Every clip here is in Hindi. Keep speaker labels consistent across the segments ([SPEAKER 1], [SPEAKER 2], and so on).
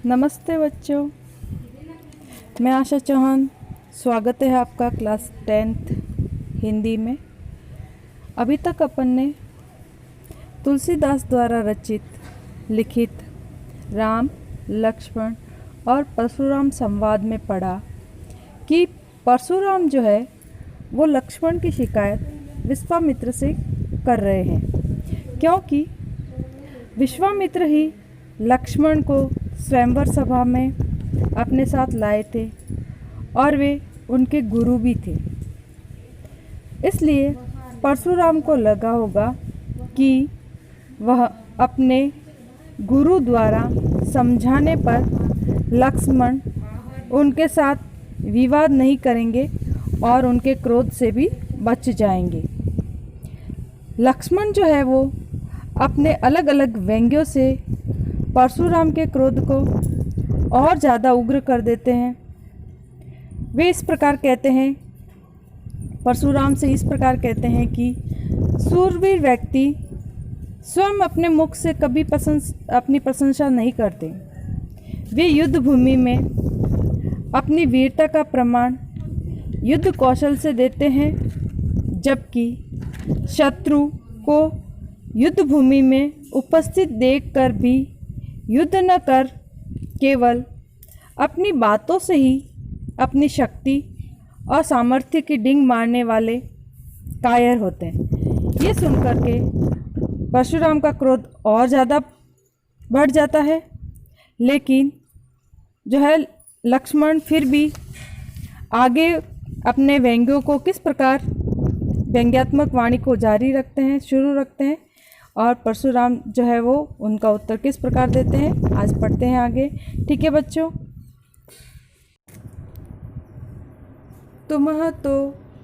[SPEAKER 1] नमस्ते बच्चों, मैं आशा चौहान। स्वागत है आपका क्लास 10th हिंदी में। अभी तक अपन ने तुलसीदास द्वारा रचित लिखित राम, लक्ष्मण और परशुराम संवाद में पढ़ा कि परशुराम जो है वो लक्ष्मण की शिकायत विश्वामित्र से कर रहे हैं, क्योंकि विश्वामित्र ही लक्ष्मण को स्वयंवर सभा में अपने साथ लाए थे और वे उनके गुरु भी थे। इसलिए परशुराम को लगा होगा कि वह अपने गुरु द्वारा समझाने पर लक्ष्मण उनके साथ विवाद नहीं करेंगे और उनके क्रोध से भी बच जाएंगे। लक्ष्मण जो है वो अपने अलग अलग व्यंग्यों से परशुराम के क्रोध को और ज़्यादा उग्र कर देते हैं। वे इस प्रकार कहते हैं, परशुराम से इस प्रकार कहते हैं कि शूरवीर व्यक्ति स्वयं अपने मुख से कभी अपनी प्रशंसा नहीं करते। वे युद्ध भूमि में अपनी वीरता का प्रमाण युद्ध कौशल से देते हैं, जबकि शत्रु को युद्ध भूमि में उपस्थित देखकर भी युद्ध न कर केवल अपनी बातों से ही अपनी शक्ति और सामर्थ्य की डिंग मारने वाले कायर होते हैं। ये सुनकर के परशुराम का क्रोध और ज़्यादा बढ़ जाता है, लेकिन जो है लक्ष्मण फिर भी आगे अपने व्यंग्यों को किस प्रकार व्यंग्यात्मक वाणी को जारी रखते हैं, शुरू रखते हैं, और परशुराम जो है वो उनका उत्तर किस प्रकार देते हैं, आज पढ़ते हैं आगे। ठीक है बच्चों। तुम्ह तो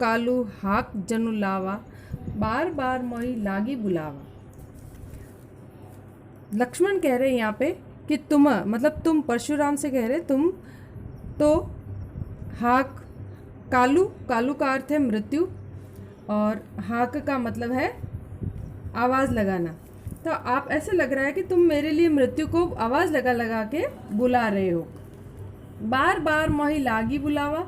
[SPEAKER 1] कालू हाक जनु लावा, बार बार मोई लागी बुलावा। लक्ष्मण कह रहे हैं यहाँ पे कि तुम मतलब तुम, परशुराम से कह रहे तुम तो हाक, कालू, कालू का अर्थ है मृत्यु और हाक का मतलब है आवाज़ लगाना। तो आप ऐसे लग रहा है कि तुम मेरे लिए मृत्यु को आवाज़ लगा लगा के बुला रहे हो। बार बार मोहि लागी बुलावा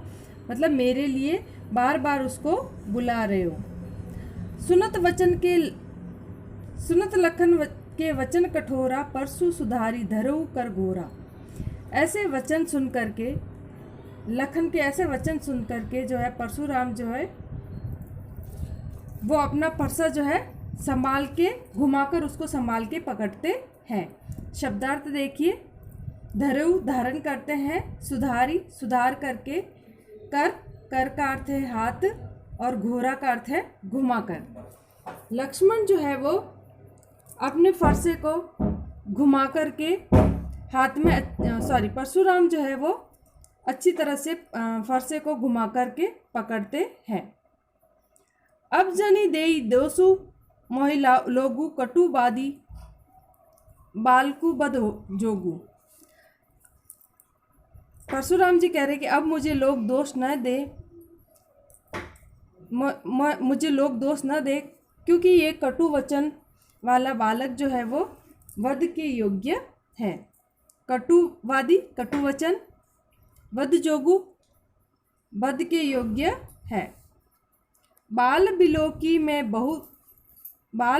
[SPEAKER 1] मतलब मेरे लिए बार बार उसको बुला रहे हो। सुनत लखन के वचन कठोरा, परसु सुधारी धरऊ कर घोरा। ऐसे वचन सुन करके, लखन के ऐसे वचन सुन करके जो है परशुराम जो है वो अपना फरसा जो है संभाल के, घुमाकर उसको संभाल के पकड़ते हैं। शब्दार्थ देखिए, धरऊ धारण करते हैं, सुधारी सुधार करके, कर का अर्थ है हाथ और घोरा का अर्थ है घुमाकर। लक्ष्मण जो है वो अपने फरसे को घुमा करके हाथ में परशुराम जो है वो अच्छी तरह से फरसे को घुमा करके पकड़ते हैं। अब जनी देई दोसु मोहि लोगु कटु बादी, बालकु बद जोगु। परशुराम जी कह रहे कि अब मुझे लोग दोष न दे, मुझे लोग दोष न दे, क्योंकि ये कटु वचन वाला बालक जो है वो वध के योग्य है। कटुवादी, कटु वचन, वध जोगु वध के योग्य है। बाल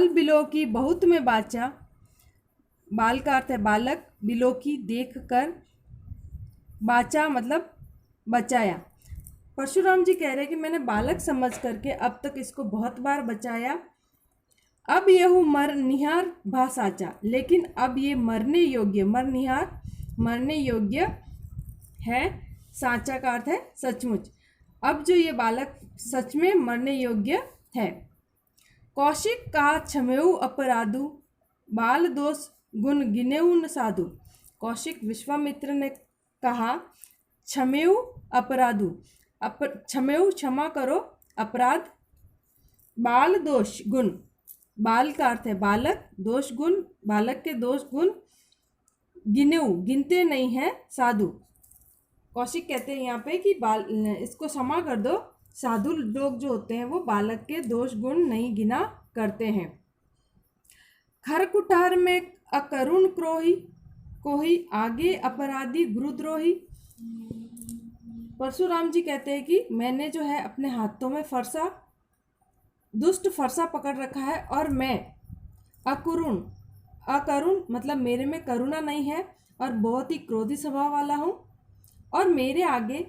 [SPEAKER 1] बिलोकी बहुत में बाचा, बाल का अर्थ है बालक, बिलोकी देख कर, बाचा मतलब बचाया। परशुराम जी कह रहे हैं कि मैंने बालक समझ करके अब तक इसको बहुत बार बचाया। अब यह मर निहार भा साचा, लेकिन अब ये मरने योग्य, मरने योग्य है। साचा का अर्थ है सचमुच। अब जो ये बालक सच में मरने योग्य है। कौशिक कहा क्षमेऊ अपराधु, बाल दोष गुण गिनेऊ न साधु। कौशिक विश्वामित्र ने कहा क्षमेऊ अपराधु, क्षमेऊ क्षमा करो, अपराध, बाल दोष गुण, बाल का अर्थ है बालक, दोष गुण बालक के दोष गुण, गिनेऊ गिनते नहीं है, साधु। कौशिक कहते हैं यहाँ पे कि इसको क्षमा कर दो, साधु लोग जो होते हैं वो बालक के दोष गुण नहीं गिना करते हैं। खरकुटार में अकरुण क्रोही, कोई आगे अपराधी गुरुद्रोही। परशुराम जी कहते हैं कि मैंने जो है अपने हाथों में फरसा, दुष्ट फरसा पकड़ रखा है और मैं अकरुण, अकरुण मतलब मेरे में करुणा नहीं है और बहुत ही क्रोधी स्वभाव वाला हूँ, और मेरे आगे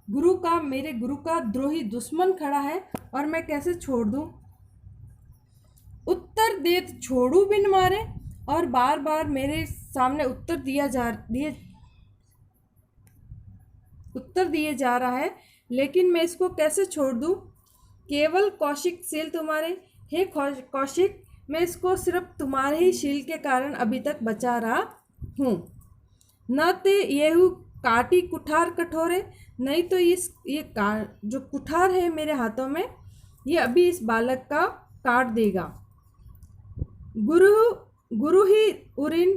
[SPEAKER 1] मेरे गुरु का द्रोही दुश्मन खड़ा है और मैं कैसे छोड़ दूँ। उत्तर देत छोड़ू बिन मारे, और बार बार मेरे सामने उत्तर दिए जा रहा है, लेकिन मैं इसको कैसे छोड़ दूँ। केवल कौशिक शील तुम्हारे, हे कौशिक, मैं इसको सिर्फ तुम्हारे ही शील के कारण अभी तक बचा रहा हूँ। न ते येहू काटी कुठार कठोरे, नहीं तो जो कुठार है मेरे हाथों में, ये अभी इस बालक का काट देगा। गुरु ही उऋण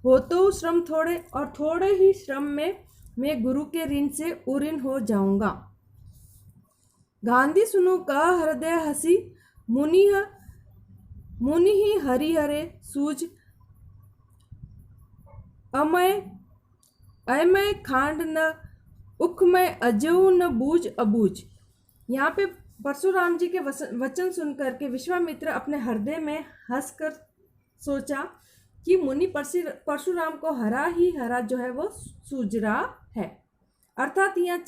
[SPEAKER 1] हो तो श्रम थोड़े, और थोड़े ही श्रम में मैं गुरु के ऋण से उऋण हो जाऊंगा। गांधी सुनो का हृदय हसी, मुनि ही हरिहरे सूझ, अमय खांड न उख में अजऊ न बूझ अबूझ। यहाँ पे परशुराम जी के वचन सुनकर के विश्वामित्र अपने हृदय में हंसकर सोचा कि मुनि परशुराम को हरा ही हरा जो है वो सूझ रहा है। अर्थात यहाँ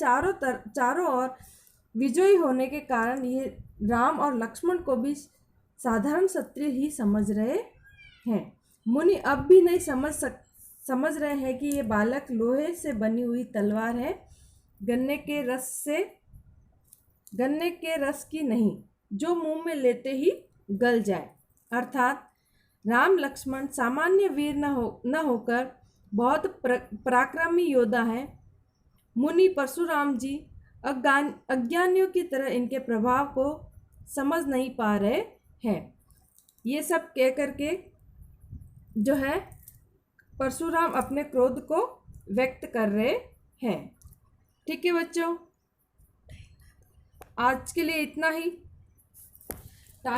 [SPEAKER 1] चारों ओर विजयी होने के कारण ये राम और लक्ष्मण को भी साधारण क्षत्रिय ही समझ रहे हैं। मुनि अब भी नहीं समझ रहे हैं कि ये बालक लोहे से बनी हुई तलवार है, गन्ने के रस की नहीं, जो मुंह में लेते ही गल जाए। अर्थात राम लक्ष्मण सामान्य वीर न होकर बहुत पराक्रमी योद्धा हैं। मुनि परशुराम जी अज्ञानियों की तरह इनके प्रभाव को समझ नहीं पा रहे हैं। ये सब कह करके जो है परशुराम अपने क्रोध को व्यक्त कर रहे हैं। ठीक है बच्चों, आज के लिए इतना ही।